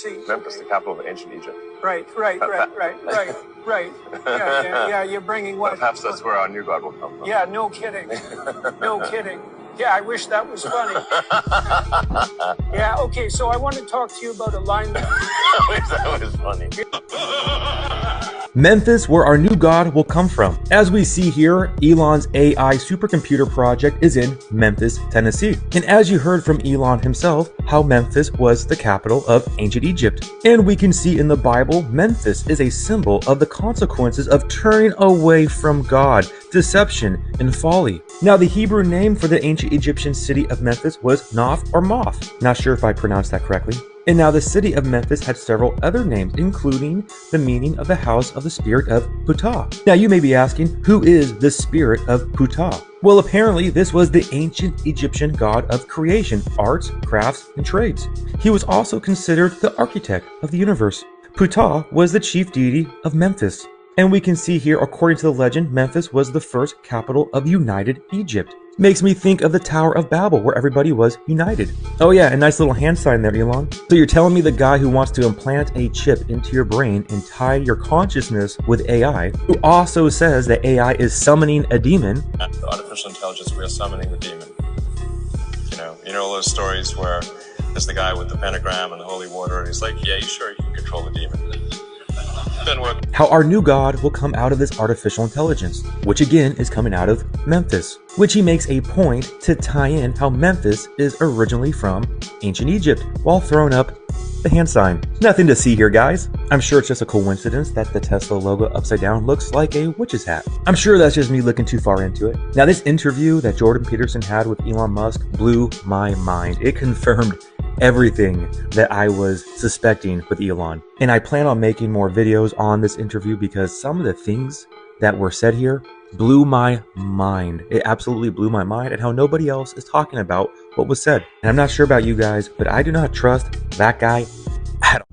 See, Memphis, the capital of ancient Egypt. right. Yeah, you're bringing what? Perhaps that's where our new God will come from. Yeah, no kidding. No kidding. Yeah, I wish that was funny. Yeah, okay, so I want to talk to you about alignment. I wish that was funny. Memphis, where our new God will come from. As we see here, Elon's AI supercomputer project is in Memphis, Tennessee. And as you heard from Elon himself, how Memphis was the capital of ancient Egypt. And we can see in the Bible, Memphis is a symbol of the consequences of turning away from God, deception, and folly. Now, the Hebrew name for the ancient Egyptian city of Memphis was Noth or Moth. Not sure if I pronounced that correctly. And now the city of Memphis had several other names, including the meaning of the house of the spirit of Ptah. Now you may be asking, who is the spirit of Ptah? Well, apparently this was the ancient Egyptian god of creation, arts, crafts, and trades. He was also considered the architect of the universe. Ptah was the chief deity of Memphis. And we can see here, according to the legend, Memphis was the first capital of United Egypt. Makes me think of the Tower of Babel, where everybody was united. Oh yeah, a nice little hand sign there, Elon. So you're telling me the guy who wants to implant a chip into your brain and tie your consciousness with AI, who also says that AI is summoning a demon. The artificial intelligence, we are summoning the demon. You know all those stories where there's the guy with the pentagram and the holy water, and he's like, yeah, you sure you can control the demon? Doesn't work. How our new God will come out of this artificial intelligence, which again is coming out of Memphis, which he makes a point to tie in how Memphis is originally from ancient Egypt while throwing up the hand sign. Nothing to see here, guys. I'm sure it's just a coincidence that the Tesla logo upside down looks like a witch's hat. I'm sure that's just me looking too far into it. Now, this interview that Jordan Peterson had with Elon Musk blew my mind. It confirmed everything that I was suspecting with Elon. And I plan on making more videos on this interview because some of the things that were said here blew my mind. It absolutely blew my mind at how nobody else is talking about what was said. And I'm not sure about you guys, but I do not trust that guy at all.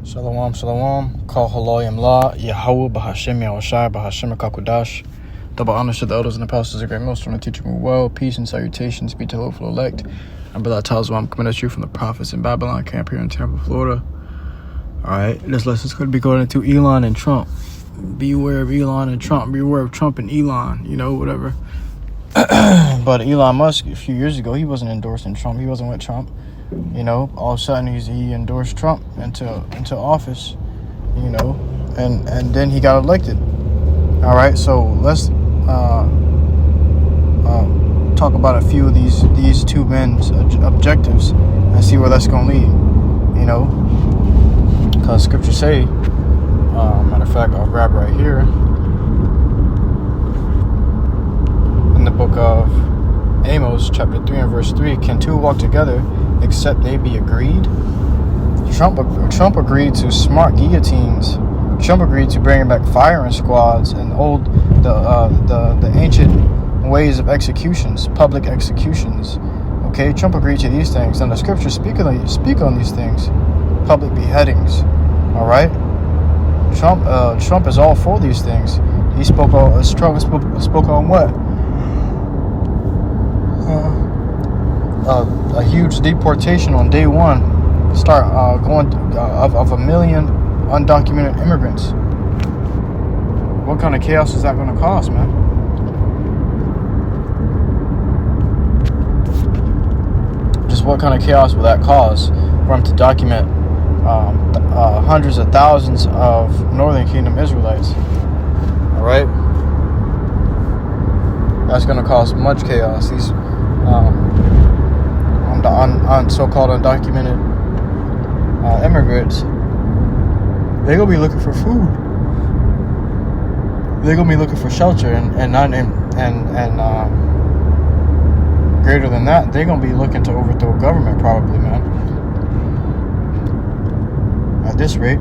Shalom, shalom. Call Halayim La, YAHAWAH, BAHASHAM, YAHAWASHI, BAHASHAM, KAKUDASH. Double honor to the elders and the pastors, a great millstone, and teach me well. Peace and salutations be to the hopeful elect. I'm Brother Tazwa. I'm coming at you from the prophets in Babylon camp here in Tampa, Florida. Alright, this lesson's going to be going into Elon and Trump. Beware of Elon and Trump. Beware of Trump and Elon, you know, whatever. But Elon Musk, a few years ago, he wasn't endorsing Trump. He wasn't with Trump. You know, all of a sudden he endorsed Trump into office, you know, and then he got elected. Alright, so let's talk about a few of these two men's objectives and see where that's going to lead, you know, because scriptures say, matter of fact, I'll grab right here in the book of Amos chapter 3 and verse 3, can two walk together except they be agreed? Trump agreed to smart guillotines. Trump agreed to bringing back firing squads and the ancient ways of executions, public executions. Okay, Trump agreed to these things, and the scriptures speak on these things, public beheadings. All right, Trump is all for these things. He spoke on what? A huge deportation on day one. Going of 1 million undocumented immigrants. What kind of chaos is that going to cause, man? Just what kind of chaos will that cause for him to document hundreds of thousands of Northern Kingdom Israelites? All right, that's going to cause much chaos. These on so-called undocumented immigrants, they're gonna be looking for food. They're gonna be looking for shelter, and greater than that, they're gonna be looking to overthrow government, probably, man. At this rate,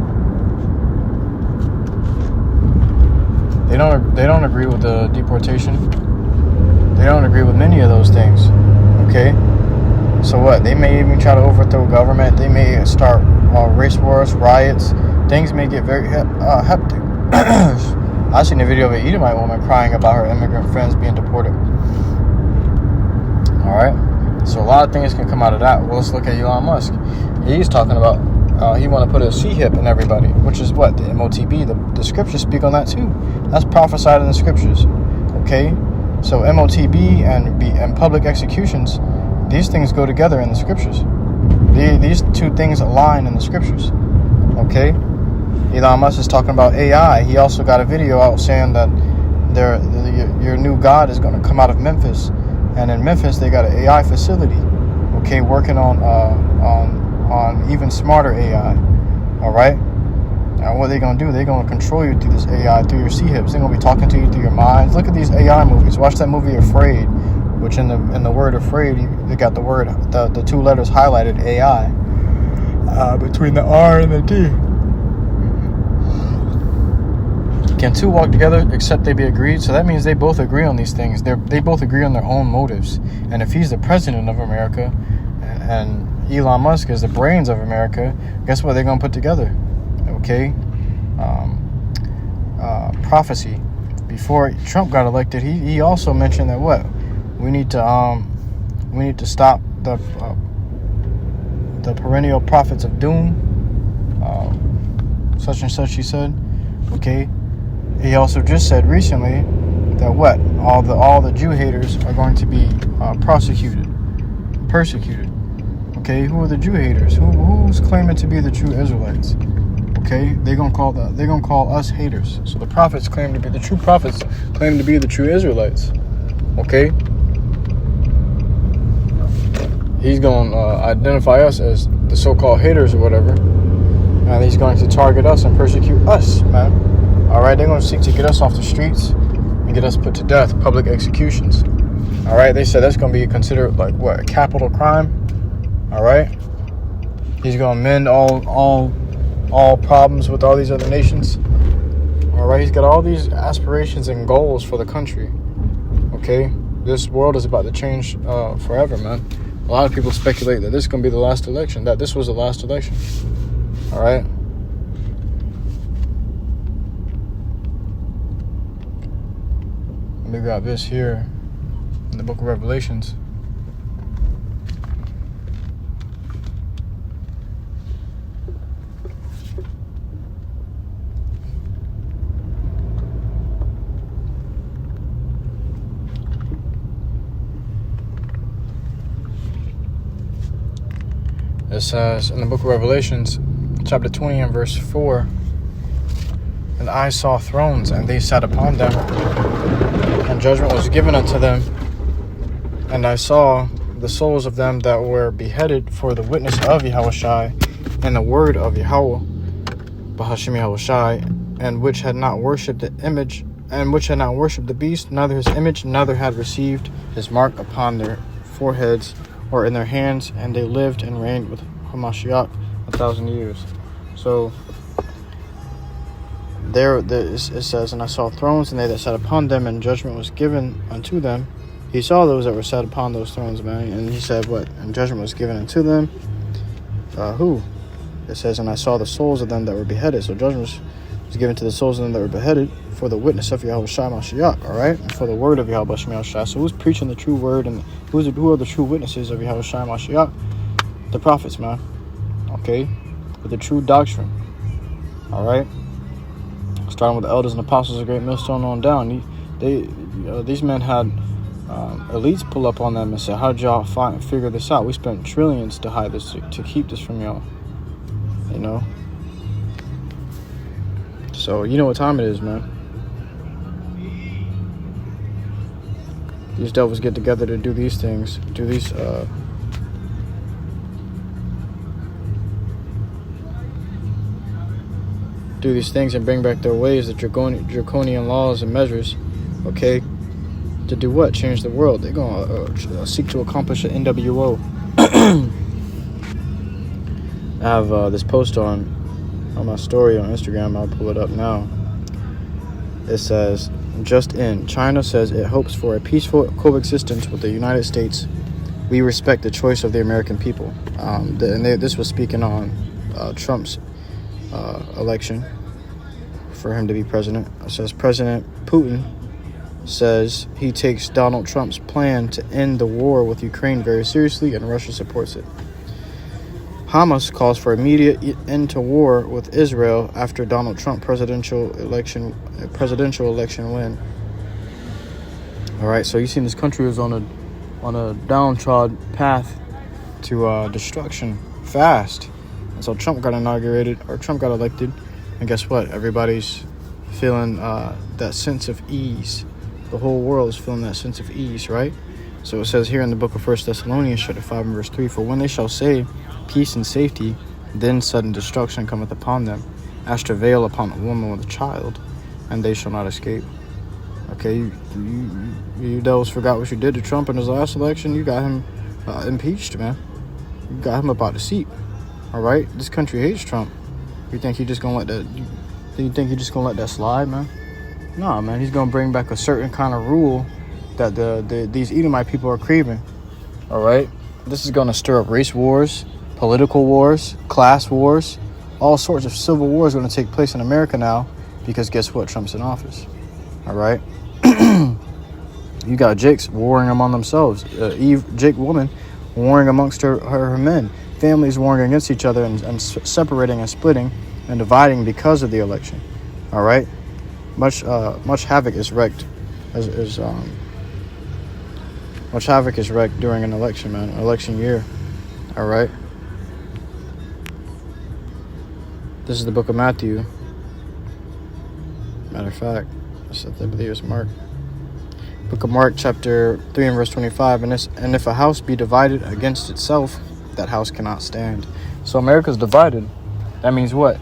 they don't agree with the deportation. They don't agree with many of those things. Okay, so what? They may even try to overthrow government. They may start race wars, riots. Things may get very hectic. I seen a video of an Edomite woman crying about her immigrant friends being deported. All right, so a lot of things can come out of that. Well, let's look at Elon Musk. He's talking about he want to put a C-hip in everybody, which is what? The MOTB. The scriptures speak on that too. That's prophesied in the scriptures. Okay? So MOTB and public executions, these things go together in the scriptures. These two things align in the scriptures. Okay? Elon Musk is talking about AI. He also got a video out saying that your new god is going to come out of Memphis. And in Memphis, they got an AI facility. Okay? Working on even smarter AI. All right? Now, what they're going to do, they're going to control you through this AI, through your C-hips. They're going to be talking to you through your minds. Look at these AI movies. Watch that movie Afraid, which in the word afraid, they got the word, the two letters highlighted, AI, between the R and the D. Can two walk together except they be agreed? So that means they both agree on these things. They both agree on their own motives. And if he's the president of America, and Elon Musk is the brains of America, guess what they're going to put together? Okay? Prophecy. Before Trump got elected, he also mentioned that what? We need to stop the perennial prophets of doom. Such and such, he said. Okay? He also just said recently that what? All the Jew haters are going to be persecuted. Okay, who are the Jew haters? Who's claiming to be the true Israelites? Okay, they're gonna call us haters. So the prophets claim to be the true prophets, claim to be the true Israelites. Okay, he's gonna identify us as the so-called haters or whatever, and he's going to target us and persecute us, man. All right, they're gonna seek to get us off the streets and get us put to death, public executions. All right, they said that's gonna be considered like what, a capital crime. All right, he's gonna mend all problems with all these other nations. All right, he's got all these aspirations and goals for the country. Okay, this world is about to change forever, man. A lot of people speculate that this is gonna be the last election. That this was the last election. All right. We got this here in the book of Revelations. It says in the book of Revelations, chapter 20 and verse 4, and I saw thrones, and they sat upon them, and judgment was given unto them. And I saw the souls of them that were beheaded for the witness of Yahawashi and the word of Yahawah, BAHASHAM Yahawashi, and which had not worshipped the image, and which had not worshipped the beast, neither his image, neither had received his mark upon their foreheads or in their hands, and they lived and reigned with Hamashiach 1,000 years. So there it says, and I saw thrones, and they that sat upon them, and judgment was given unto them. He saw those that were sat upon those thrones, man, and he said, what? And judgment was given unto them. Who? It says, and I saw the souls of them that were beheaded. So judgment was given to the souls of them that were beheaded for the witness of Yahawashi Mashiach, all right? And for the word of Yahawashi Mashiach. So who's preaching the true word, and who are the true witnesses of Yahawashi Mashiach? The prophets, man. Okay? With the true doctrine. All right? Starting with the elders and apostles of Great Millstone on down. These men had elites pull up on them and say, how'd y'all figure this out? We spent trillions to hide this, to keep this from y'all. You know? So, you know what time it is, man. These devils get together to do these things, do these things and bring back their ways, the draconian laws and measures, okay, to do what? Change the world. They're going to seek to accomplish an NWO. I have this post on my story on Instagram. I'll pull it up now. It says, just in, China says it hopes for a peaceful coexistence with the United States. We respect the choice of the American people. This was speaking on Trump's election for him to be president. It says President Putin says he takes Donald Trump's plan to end the war with Ukraine very seriously, and Russia supports it. Hamas calls for immediate end to war with Israel after Donald Trump presidential election win. All right, so you seen this country is on a downtrodden path to destruction fast, and so Trump got elected, and guess what? Everybody's feeling that sense of ease. The whole world is feeling that sense of ease, right? So it says here in the book of 1 Thessalonians chapter 5 and verse 3, for when they shall say peace and safety, then sudden destruction cometh upon them, as travail upon a woman with a child, and they shall not escape. Okay, you devils forgot what you did to Trump in his last election. You got him impeached, man. You got him about the seat. All right, this country hates Trump. You think he just gonna let that? You think he just gonna let that slide, man? Nah, man. He's gonna bring back a certain kind of rule that these Edomite people are craving. All right, this is gonna stir up race wars, political wars, class wars, all sorts of civil wars are gonna take place in America now, because guess what? Trump's in office. All right. You got Jakes warring among themselves. Jake woman warring amongst her men. Families warring against each other and separating and splitting and dividing because of the election. All right. Much havoc is wreaked. Much havoc is wreaked during an election, man. Election year. All right. This is the book of Matthew. Matter of fact, I believe it's Mark. Book of Mark, chapter 3 and verse 25. And if a house be divided against itself, that house cannot stand. So America's divided. That means what?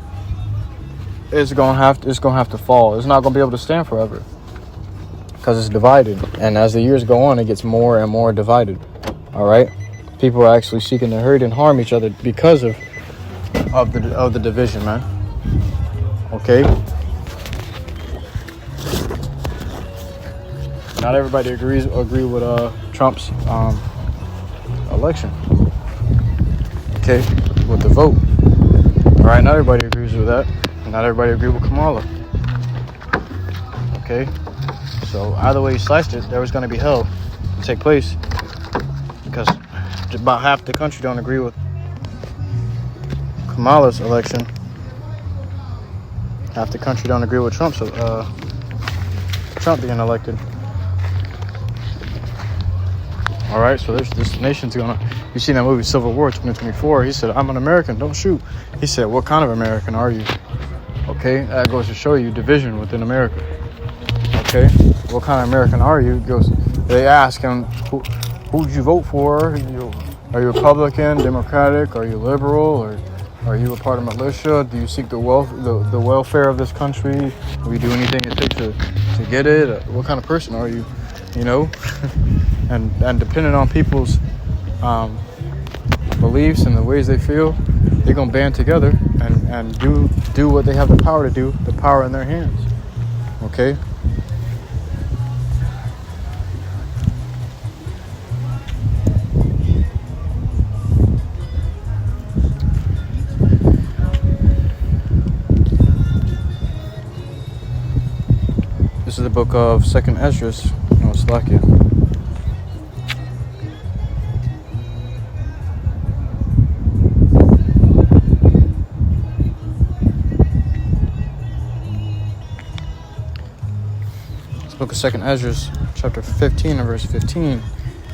It's gonna have to fall. It's not gonna be able to stand forever because it's divided. And as the years go on, it gets more and more divided. All right, people are actually seeking to hurt and harm each other because of the division, man. Okay. Not everybody agree with Trump's election. Okay, with the vote. All right, not everybody agrees with that. Not everybody agrees with Kamala. Okay, so either way you sliced it, there was going to be hell to take place because about half the country don't agree with Kamala's election. Half the country don't agree with Trump being elected. All right, so this nation's gonna. You seen that movie Civil War 2024? He said, "I'm an American. Don't shoot." He said, "What kind of American are you?" Okay, that goes to show you division within America. Okay, what kind of American are you? They ask him, "Who'd you vote for? Are you Republican, Democratic? Are you liberal, or are you a part of militia? Do you seek the welfare of this country? Will you do anything it takes to get it? What kind of person are you?" You know. And depending on people's beliefs and the ways they feel, they're gonna band together and do what they have the power to do, the power in their hands. Okay. This is the book of 2nd Ezra. No, it's Slakia. Book of 2nd Ezra, chapter 15 and verse 15.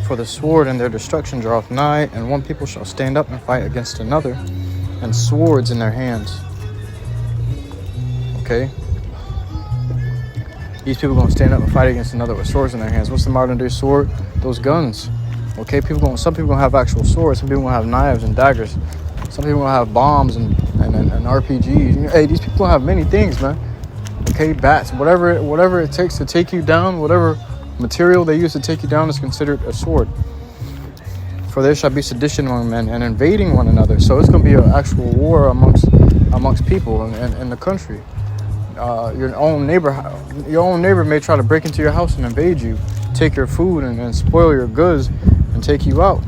For the sword and their destruction draweth nigh, and one people shall stand up and fight against another, and swords in their hands. Okay? These people going to stand up and fight against another with swords in their hands. What's the modern day sword? Those guns. Okay? Some people going to have actual swords. Some people going to have knives and daggers. Some people going to have bombs and RPGs. Hey, these people going to have many things, man. Okay, bats, whatever it takes to take you down, whatever material they use to take you down is considered a sword. For there shall be sedition among men and invading one another. So it's going to be an actual war amongst people in the country. Your own neighbor may try to break into your house and invade you, take your food and spoil your goods and take you out.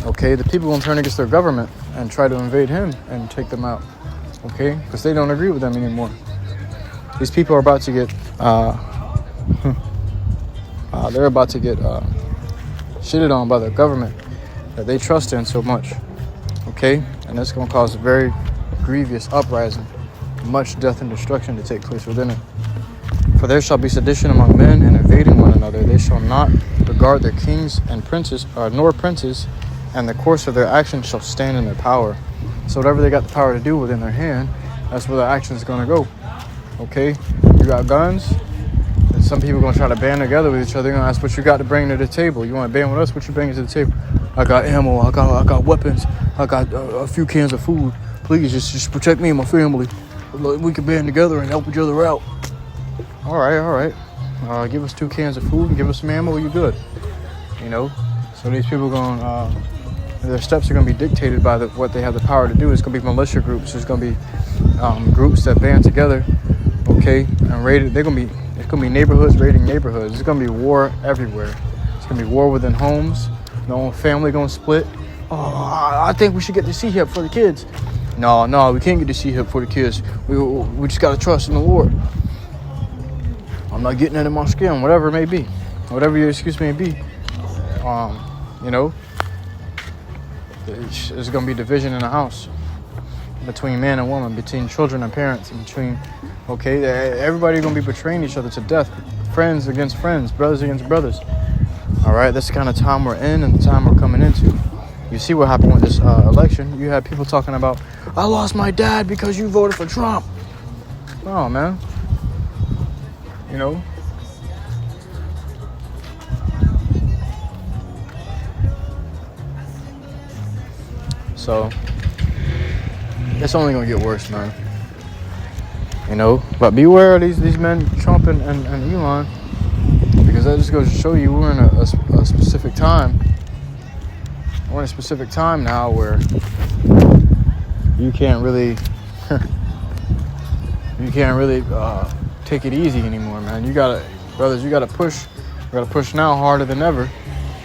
Okay, the people will turn against their government and try to invade him and take them out. Okay, because they don't agree with them anymore. These people are about to get, they're about to get shitted on by the government that they trust in so much. Okay? And that's going to cause a very grievous uprising, much death and destruction to take place within it. For there shall be sedition among men, and invading one another. They shall not regard their kings and princes, nor princes, and the course of their actions shall stand in their power. So whatever they got the power to do within their hand, that's where their action is going to go. Okay? You got guns, and some people are going to try to band together with each other. They're going to ask what you got to bring to the table. You want to band with us? What you bringing to the table? I got ammo. I got weapons. I got a few cans of food. Please, just protect me and my family. We can band together and help each other out. All right. Give us 2 cans of food and give us some ammo. You good? You know. So these people going, their steps are going to be dictated by what they have the power to do. It's going to be militia groups. There's going to be groups that band together. Okay, and raided. It's going to be neighborhoods raiding neighborhoods. There's going to be war everywhere. It's going to be war within homes. The whole family going to split. Oh, I think we should get the C-hip for the kids. No, we can't get the C-hip for the kids. We just got to trust in the Lord. I'm not getting it in my skin, whatever it may be. Whatever your excuse may be. You know, there's going to be division in the house. Between man and woman, between children and parents, and between, okay, everybody going to be betraying each other to death. Friends against friends, brothers against brothers. All right, that's the kind of time we're in and the time we're coming into. You see what happened with this election. You had people talking about, I lost my dad because you voted for Trump. Oh, man. You know. So, it's only going to get worse, man. You know, but beware of these men, Trump and Elon, because that just goes to show you we're in a specific time. We're in a specific time now where you can't really take it easy anymore, man. You gotta push. You gotta push now harder than ever,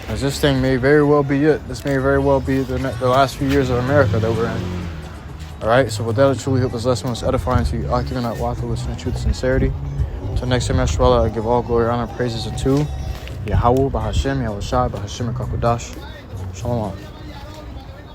as this thing may very well be it. This may very well be the last few years of America that we're in. All right. So with that, I truly hope this lesson was edifying to you. Occupying that water, listening to truth and sincerity. Until next time, I give all glory, honor, praises unto Yahawah, BAHASHAM, YAHAWASHI, BAHASHAM, Shalom.